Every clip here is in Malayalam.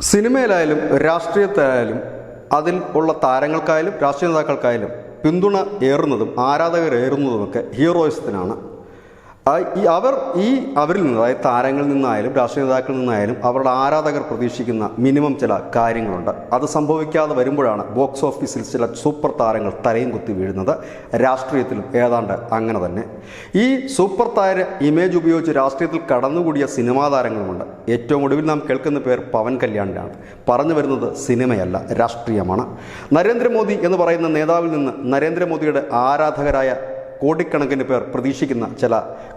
സിനിമയിലായാലും രാഷ്ട്രീയത്തിലായാലും അതിൽ ഉള്ള താരങ്ങൾക്കായാലും രാഷ്ട്രീയ നേതാക്കൾക്കായാലും പിന്തുണ ഏറുന്നതും ആരാധകരേറുന്നതുമൊക്കെ ഹീറോയിസത്തിനാണ്. അവരിൽ നിന്ന്, അതായത് താരങ്ങളിൽ നിന്നായാലും രാഷ്ട്രീയ നേതാക്കളിൽ നിന്നായാലും അവരുടെ ആരാധകർ പ്രതീക്ഷിക്കുന്ന മിനിമം ചില കാര്യങ്ങളുണ്ട്. അത് സംഭവിക്കാതെ വരുമ്പോഴാണ് ബോക്സ് ഓഫീസിൽ ചില സൂപ്പർ താരങ്ങൾ തലയും കുത്തി വീഴുന്നത്. രാഷ്ട്രീയത്തിലും ഏതാണ്ട് അങ്ങനെ തന്നെ. ഈ സൂപ്പർ താര ഇമേജ് ഉപയോഗിച്ച് രാഷ്ട്രീയത്തിൽ കടന്നുകൂടിയ സിനിമാ താരങ്ങളുമുണ്ട്. ഏറ്റവും ഒടുവിൽ നാം കേൾക്കുന്ന പേർ പവൻ കല്യാണിനാണ്. പറഞ്ഞു വരുന്നത് സിനിമയല്ല, രാഷ്ട്രീയമാണ്. നരേന്ദ്രമോദി എന്ന് പറയുന്ന നേതാവിൽ നിന്ന് നരേന്ദ്രമോദിയുടെ ആരാധകരായ കോടിക്കണക്കിന് പേർ പ്രതീക്ഷിക്കുന്ന ചില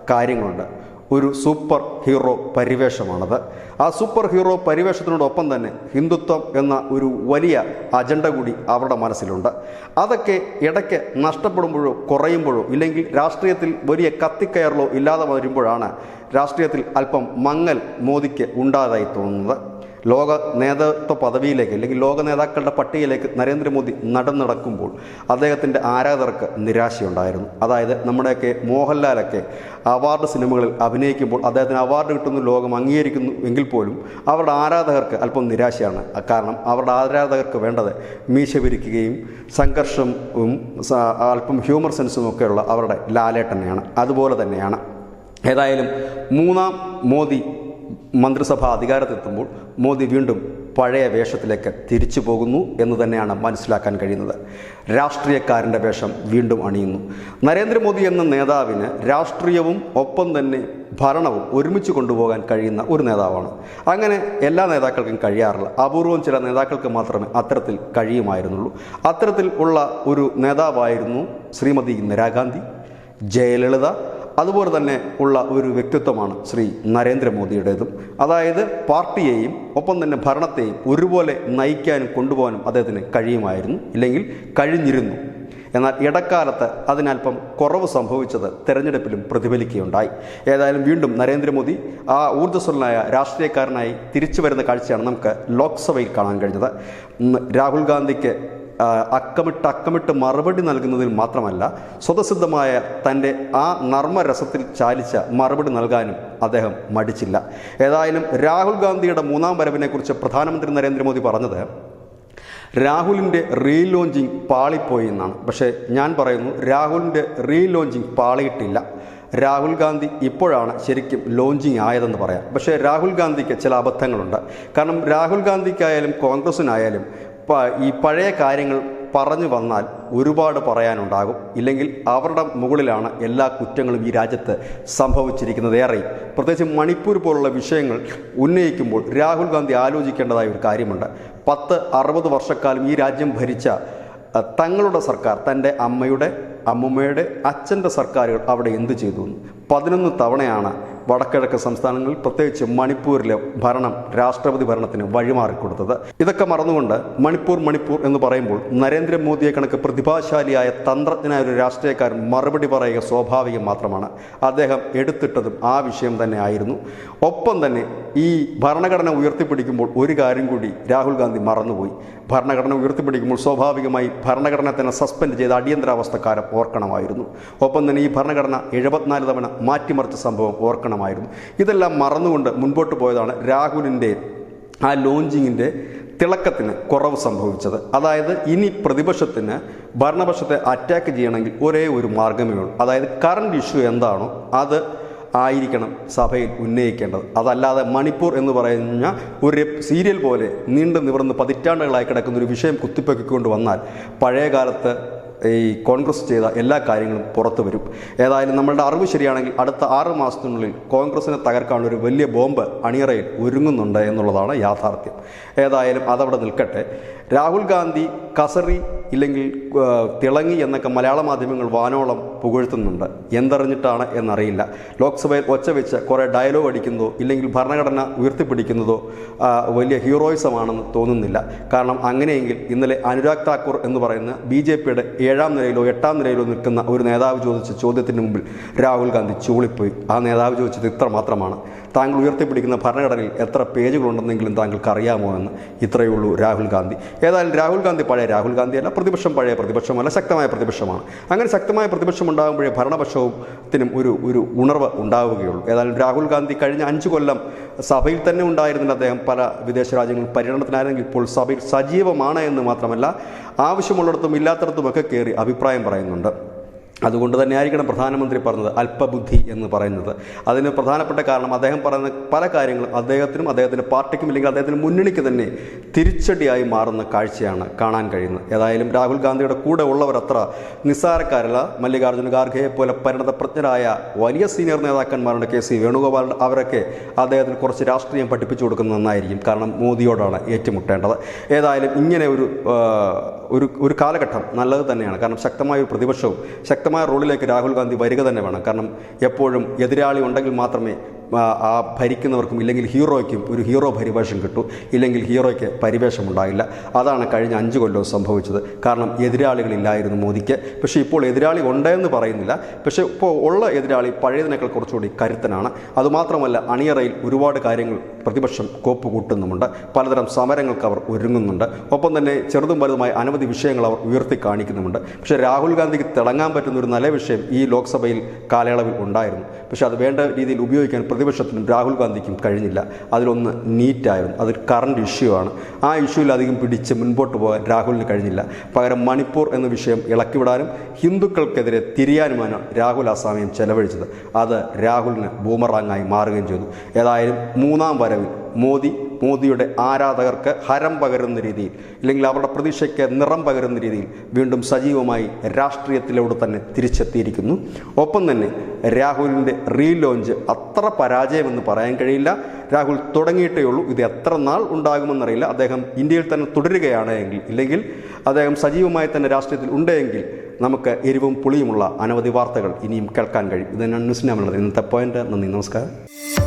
കാര്യങ്ങളുണ്ട്. ഒരു സൂപ്പർ ഹീറോ പരിവേഷമാണത്. ആ സൂപ്പർ ഹീറോ പരിവേഷത്തിനോടൊപ്പം തന്നെ ഹിന്ദുത്വം എന്ന ഒരു വലിയ അജണ്ട കൂടി അവരുടെ മനസ്സിലുണ്ട്. അതൊക്കെ ഇടയ്ക്ക് നഷ്ടപ്പെടുമ്പോഴോ കുറയുമ്പോഴോ ഇല്ലെങ്കിൽ രാഷ്ട്രീയത്തിൽ വലിയ കത്തിക്കയറലോ ഇല്ലാതെ വരുമ്പോഴാണ് രാഷ്ട്രീയത്തിൽ അല്പം മങ്ങൽ മോദിക്ക് ഉണ്ടായതായി തോന്നുന്നത്. ലോക നേതൃത്വ പദവിയിലേക്ക് അല്ലെങ്കിൽ ലോക നേതാക്കളുടെ പട്ടികയിലേക്ക് നരേന്ദ്രമോദി നടക്കുമ്പോൾ അദ്ദേഹത്തിൻ്റെ ആരാധകർക്ക് നിരാശയുണ്ടായിരുന്നു. അതായത് നമ്മുടെയൊക്കെ മോഹൻലാലൊക്കെ അവാർഡ് സിനിമകളിൽ അഭിനയിക്കുമ്പോൾ അദ്ദേഹത്തിന് അവാർഡ് കിട്ടുന്നു, ലോകം അംഗീകരിക്കുന്നു എങ്കിൽ പോലും അവരുടെ ആരാധകർക്ക് അല്പം നിരാശയാണ്. കാരണം അവരുടെ ആരാധകർക്ക് വേണ്ടത് മീശ പിരിക്കുകയും സംഘർഷവും അല്പം ഹ്യൂമർ സെൻസും ഒക്കെയുള്ള അവരുടെ ലാലേട്ടനെയാണ്. അതുപോലെ തന്നെയാണ് ഏതായാലും മൂന്നാം മോദി മന്ത്രിസഭ അധികാരത്തെത്തുമ്പോൾ മോദി വീണ്ടും പഴയ വേഷത്തിലേക്ക് തിരിച്ചു പോകുന്നു എന്ന് തന്നെയാണ് മനസ്സിലാക്കാൻ കഴിയുന്നത്. രാഷ്ട്രീയക്കാരൻ്റെ വേഷം വീണ്ടും അണിയുന്നു. നരേന്ദ്രമോദി എന്ന നേതാവിന് രാഷ്ട്രീയവും ഒപ്പം തന്നെ ഭരണവും ഒരുമിച്ച് കൊണ്ടുപോകാൻ കഴിയുന്ന ഒരു നേതാവാണ്. അങ്ങനെ എല്ലാ നേതാക്കൾക്കും കഴിയാറില്ല. അപൂർവം ചില നേതാക്കൾക്ക് മാത്രമേ അത്തരത്തിൽ കഴിയുമായിരുന്നുള്ളൂ. അത്തരത്തിൽ ഉള്ള ഒരു നേതാവായിരുന്നു ശ്രീമതി ഇന്ദിരാഗാന്ധി, ജയലളിത. അതുപോലെ തന്നെ ഉള്ള ഒരു വ്യക്തിത്വമാണ് ശ്രീ നരേന്ദ്രമോദിയുടേതും. അതായത് പാർട്ടിയെയും ഒപ്പം തന്നെ ഭരണത്തെയും ഒരുപോലെ നയിക്കാനും കൊണ്ടുപോകാനും അദ്ദേഹത്തിന് കഴിയുമായിരുന്നു, ഇല്ലെങ്കിൽ കഴിഞ്ഞിരുന്നു. എന്നാൽ ഇടക്കാലത്ത് അതിനല്പം കുറവ് സംഭവിച്ചത് തെരഞ്ഞെടുപ്പിലും പ്രതിഫലിക്കുകയുണ്ടായി. ഏതായാലും വീണ്ടും നരേന്ദ്രമോദി ആ ഊർജ്ജസ്വലനായ രാഷ്ട്രീയക്കാരനായി തിരിച്ചു വരുന്ന കാഴ്ചയാണ് നമുക്ക് ലോക്സഭയിൽ കാണാൻ കഴിഞ്ഞത്. രാഹുൽ ഗാന്ധിക്ക് അക്കമിട്ട് മറുപടി നൽകുന്നതിൽ മാത്രമല്ല, സ്വതസിദ്ധമായ തൻ്റെ ആ നർമ്മരസത്തിൽ ചാലിച്ച മറുപടി നൽകാനും അദ്ദേഹം മടിച്ചില്ല. ഏതായാലും രാഹുൽ ഗാന്ധിയുടെ മൂന്നാം വരവിനെക്കുറിച്ച് പ്രധാനമന്ത്രി നരേന്ദ്രമോദി പറഞ്ഞത് രാഹുലിൻ്റെ റീലോഞ്ചിങ് പാളിപ്പോയി എന്നാണ്. പക്ഷേ ഞാൻ പറയുന്നു, രാഹുലിൻ്റെ റീലോഞ്ചിങ് പാളിയിട്ടില്ല. രാഹുൽ ഗാന്ധി ഇപ്പോഴാണ് ശരിക്കും ലോഞ്ചിങ് ആയതെന്ന് പറയാം. പക്ഷേ രാഹുൽ ഗാന്ധിക്ക് ചില അബദ്ധങ്ങളുണ്ട്. കാരണം രാഹുൽ ഗാന്ധിക്കായാലും കോൺഗ്രസ്സിനായാലും ഈ പഴയ കാര്യങ്ങൾ പറഞ്ഞു വന്നാൽ ഒരുപാട് പറയാനുണ്ടാകും. ഇല്ലെങ്കിൽ അവരുടെ മുകളിലാണ് എല്ലാ കുറ്റങ്ങളും ഈ രാജ്യത്ത് സംഭവിച്ചിരിക്കുന്നത്. ഏറെ പ്രത്യേകിച്ച് മണിപ്പൂർ പോലുള്ള വിഷയങ്ങൾ ഉന്നയിക്കുമ്പോൾ രാഹുൽ ഗാന്ധി ആലോചിക്കേണ്ടതായ ഒരു കാര്യമുണ്ട്. 60 വർഷക്കാലം ഈ രാജ്യം ഭരിച്ച തങ്ങളുടെ സർക്കാർ, തൻ്റെ അമ്മൂമ്മയുടെ അച്ഛൻ്റെ സർക്കാരുകൾ അവിടെ എന്തു ചെയ്തു? 11 തവണയാണ് വടക്കിഴക്ക് സംസ്ഥാനങ്ങളിൽ പ്രത്യേകിച്ച് മണിപ്പൂരിലെ ഭരണം രാഷ്ട്രപതി ഭരണത്തിന് വഴിമാറിക്കൊടുത്തത്. ഇതൊക്കെ മറന്നുകൊണ്ട് മണിപ്പൂർ എന്ന് പറയുമ്പോൾ നരേന്ദ്രമോദിയെ കണക്ക് പ്രതിഭാശാലിയായ തന്ത്രജ്ഞനായ ഒരു രാഷ്ട്രീയക്കാരൻ മറുപടി പറയുക സ്വാഭാവികം മാത്രമാണ്. അദ്ദേഹം എടുത്തിട്ടതും ആ വിഷയം തന്നെ ആയിരുന്നു. ഒപ്പം തന്നെ ഈ ഭരണഘടന ഉയർത്തിപ്പിടിക്കുമ്പോൾ ഒരു കാര്യം കൂടി രാഹുൽ ഗാന്ധി മറന്നുപോയി. ഭരണഘടന ഉയർത്തിപ്പിടിക്കുമ്പോൾ സ്വാഭാവികമായി ഭരണഘടന തന്നെ സസ്പെൻഡ് ചെയ്ത അടിയന്തരാവസ്ഥക്കാലം ഓർക്കണമായിരുന്നു. ഒപ്പം തന്നെ ഈ ഭരണഘടന 74 തവണ മാറ്റിമറിച്ച സംഭവം ഓർക്കണമായിരുന്നു. ഇതെല്ലാം മറന്നുകൊണ്ട് മുൻപോട്ട് പോയതാണ് രാഹുലിൻ്റെ ആ ലോഞ്ചിങ്ങിൻ്റെ തിളക്കത്തിന് കുറവ് സംഭവിച്ചത്. അതായത് ഇനി പ്രതിപക്ഷത്തിന് ഭരണപക്ഷത്തെ അറ്റാക്ക് ചെയ്യണമെങ്കിൽ ഒരേ ഒരു മാർഗ്ഗമേ ഉള്ളൂ. അതായത് കറണ്ട് ഇഷ്യൂ എന്താണോ അത് ആയിരിക്കണം സഭയിൽ ഉന്നയിക്കേണ്ടത്. അതല്ലാതെ മണിപ്പൂർ എന്ന് പറയുന്ന ഒരു സീരിയൽ പോലെ നീണ്ടു നിവർന്ന് പതിറ്റാണ്ടുകളായി കിടക്കുന്ന ഒരു വിഷയം കുത്തിപ്പൊക്കിക്കൊണ്ട് വന്നാൽ പഴയ കാലത്ത് ഈ കോൺഗ്രസ് ചെയ്ത എല്ലാ കാര്യങ്ങളും പുറത്തു വരും. ഏതായാലും നമ്മളുടെ അറിവ് ശരിയാണെങ്കിൽ അടുത്ത 6 മാസത്തിനുള്ളിൽ കോൺഗ്രസിനെ തകർക്കാനുള്ള ഒരു വലിയ ബോംബ് അണിയറയിൽ ഒരുങ്ങുന്നുണ്ട് എന്നുള്ളതാണ് യാഥാർത്ഥ്യം. ഏതായാലും അതവിടെ നിൽക്കട്ടെ. രാഹുൽ ഗാന്ധി കസറി ഇല്ലെങ്കിൽ തിളങ്ങി എന്നൊക്കെ മലയാള മാധ്യമങ്ങൾ വാനോളം പുകഴ്ത്തുന്നുണ്ട്. എന്തറിഞ്ഞിട്ടാണ് എന്നറിയില്ല. ലോക്സഭയിൽ ഒച്ച വെച്ച് കുറേ ഡയലോഗ് അടിക്കുന്നതോ ഇല്ലെങ്കിൽ ഭരണഘടന ഉയർത്തിപ്പിടിക്കുന്നതോ വലിയ ഹീറോയിസമാണെന്ന് തോന്നുന്നില്ല. കാരണം അങ്ങനെയെങ്കിൽ ഇന്നലെ അനുരാഗ് താക്കൂർ എന്ന് പറയുന്ന BJPയുടെ 7ാം നിരയിലോ 8ാം നിരയിലോ നിൽക്കുന്ന ഒരു നേതാവ് ചോദിച്ച ചോദ്യത്തിന് മുമ്പിൽ രാഹുൽ ഗാന്ധി ചൂളിപ്പോയി. ആ നേതാവ് ചോദിച്ചത് ഇത്ര മാത്രമാണ്: താങ്കൾ ഉയർത്തിപ്പിടിക്കുന്ന ഭരണഘടനയിൽ എത്ര പേജുകളുണ്ടെന്നെങ്കിലും താങ്കൾക്ക് അറിയാമോ എന്ന്. ഇത്രയേ ഉള്ളൂ രാഹുൽ ഗാന്ധി. ഏതായാലും രാഹുൽ ഗാന്ധി പഴയ രാഹുൽ ഗാന്ധിയല്ല, പ്രതിപക്ഷം പഴയ പ്രതിപക്ഷമല്ല, ശക്തമായ പ്രതിപക്ഷമാണ്. അങ്ങനെ ശക്തമായ പ്രതിപക്ഷം ഉണ്ടാകുമ്പോഴേ ഭരണപക്ഷത്തിനും ഒരു ഉണർവ് ഉണ്ടാവുകയുള്ളൂ. ഏതായാലും രാഹുൽ ഗാന്ധി കഴിഞ്ഞ 5 കൊല്ലം സഭയിൽ തന്നെ ഉണ്ടായിരുന്നില്ല. അദ്ദേഹം പല വിദേശ രാജ്യങ്ങളിൽ പര്യടനത്തിനായിരുന്നെങ്കിൽ ഇപ്പോൾ സഭയിൽ സജീവമാണ് എന്ന് മാത്രമല്ല ആവശ്യമുള്ളിടത്തും ഇല്ലാത്തിടത്തുമൊക്കെ കയറി അഭിപ്രായം പറയുന്നുണ്ട്. അതുകൊണ്ട് തന്നെ ആയിരിക്കണം പ്രധാനമന്ത്രി പറഞ്ഞത് അല്പബുദ്ധി എന്ന് പറയുന്നത്. അതിന് പ്രധാനപ്പെട്ട കാരണം അദ്ദേഹം പറയുന്ന പല കാര്യങ്ങളും അദ്ദേഹത്തിനും അദ്ദേഹത്തിൻ്റെ പാർട്ടിക്കും ഇല്ലെങ്കിൽ അദ്ദേഹത്തിൻ്റെ മുന്നണിക്ക് തന്നെ തിരിച്ചടിയായി മാറുന്ന കാഴ്ചയാണ് കാണാൻ കഴിയുന്നത്. ഏതായാലും രാഹുൽ ഗാന്ധിയുടെ കൂടെ ഉള്ളവർ അത്ര നിസ്സാരക്കാരല്ല. മല്ലികാർജ്ജുന ഖാർഗെയെ പോലെ പരിണതപ്രജ്ഞരായ വലിയ സീനിയർ നേതാക്കന്മാരുണ്ട്, കെ സി വേണുഗോപാൽ, അവരൊക്കെ അദ്ദേഹത്തിന് കുറച്ച് രാഷ്ട്രീയം പഠിപ്പിച്ചു കൊടുക്കുന്നത് നന്നായിരിക്കും. കാരണം മോദിയോടാണ് ഏറ്റുമുട്ടേണ്ടത്. ഏതായാലും ഇങ്ങനെ ഒരു കാലഘട്ടം നല്ലത് തന്നെയാണ്. കാരണം ശക്തമായ ഒരു പ്രതിപക്ഷവും ശക്തമായ റോളിലേക്ക് രാഹുൽ ഗാന്ധി വരിക തന്നെ വേണം. കാരണം എപ്പോഴും എതിരാളി ഉണ്ടെങ്കിൽ മാത്രമേ ആ ഭരിക്കുന്നവർക്കും ഇല്ലെങ്കിൽ ഹീറോയ്ക്കും ഒരു ഹീറോ പരിവേഷം കിട്ടൂ, ഇല്ലെങ്കിൽ ഹീറോയ്ക്ക് പരിവേഷം ഉണ്ടായില്ല. അതാണ് കഴിഞ്ഞ 5 കൊല്ലവും സംഭവിച്ചത്. കാരണം എതിരാളികളില്ലായിരുന്നു മോദിക്ക്. പക്ഷേ ഇപ്പോൾ എതിരാളി ഉണ്ടെന്ന് പറയുന്നില്ല. പക്ഷേ ഇപ്പോൾ ഉള്ള എതിരാളി പഴയതിനേക്കാൾ കുറച്ചുകൂടി കരുത്തനാണ്. അതുമാത്രമല്ല അണിയറയിൽ ഒരുപാട് കാര്യങ്ങൾ പ്രതിപക്ഷം കോപ്പ് കൂട്ടുന്നുമുണ്ട്. പലതരം സമരങ്ങൾക്ക് അവർ ഒരുങ്ങുന്നുണ്ട്. ഒപ്പം തന്നെ ചെറുതും വലുതുമായ അനവധി വിഷയങ്ങൾ അവർ ഉയർത്തി കാണിക്കുന്നുമുണ്ട്. പക്ഷേ രാഹുൽ ഗാന്ധിക്ക് തിളങ്ങാൻ പറ്റുന്ന ഒരു നല്ല വിഷയം ഈ ലോക്സഭയിൽ കാലയളവിൽ ഉണ്ടായിരുന്നു. പക്ഷേ അത് വേണ്ട രീതിയിൽ ഉപയോഗിക്കാൻ പ്രതിപക്ഷത്തിനും രാഹുൽ ഗാന്ധിക്കും കഴിഞ്ഞില്ല. അതിലൊന്ന് നീറ്റായിരുന്നു. അതൊരു കറണ്ട് ഇഷ്യൂ ആണ്. ആ ഇഷ്യൂവിൽ അധികം പിടിച്ച് മുൻപോട്ട് പോകാൻ രാഹുലിന് കഴിഞ്ഞില്ല. പകരം മണിപ്പൂർ എന്ന വിഷയം ഇളക്കിവിടാനും ഹിന്ദുക്കൾക്കെതിരെ തിരിയാനുമാണ് രാഹുൽ ആ സമയം ചെലവഴിച്ചത്. അത് രാഹുലിന് ബൂമറാങ്ങായി മാറുകയും ചെയ്തു. ഏതായാലും 3ാം വരവിൽ മോദിയുടെ ആരാധകർക്ക് ഹരം പകരുന്ന രീതിയിൽ ഇല്ലെങ്കിൽ അവരുടെ പ്രതീക്ഷയ്ക്ക് നിറം പകരുന്ന രീതിയിൽ വീണ്ടും സജീവമായി രാഷ്ട്രീയത്തിലൂടെ തന്നെ തിരിച്ചെത്തിയിരിക്കുന്നു. ഒപ്പം തന്നെ രാഹുലിൻ്റെ റീലോഞ്ച് അത്ര പരാജയമെന്ന് പറയാൻ കഴിയില്ല. രാഹുൽ തുടങ്ങിയിട്ടേ ഉള്ളൂ. ഇത് എത്ര നാൾ ഉണ്ടാകുമെന്നറിയില്ല. അദ്ദേഹം ഇന്ത്യയിൽ തന്നെ തുടരുകയാണ് എങ്കിൽ ഇല്ലെങ്കിൽ അദ്ദേഹം സജീവമായി തന്നെ രാഷ്ട്രീയത്തിൽ ഉണ്ടെങ്കിൽ നമുക്ക് എരിവും പുളിയുമുള്ള അനവധി വാർത്തകൾ ഇനിയും കേൾക്കാൻ കഴിയും. ഇത് തന്നെയാണ് ന്യൂസ് നമ്പർ ഇന്നത്തെ പോയിന്റ്. നന്ദി, നമസ്കാരം.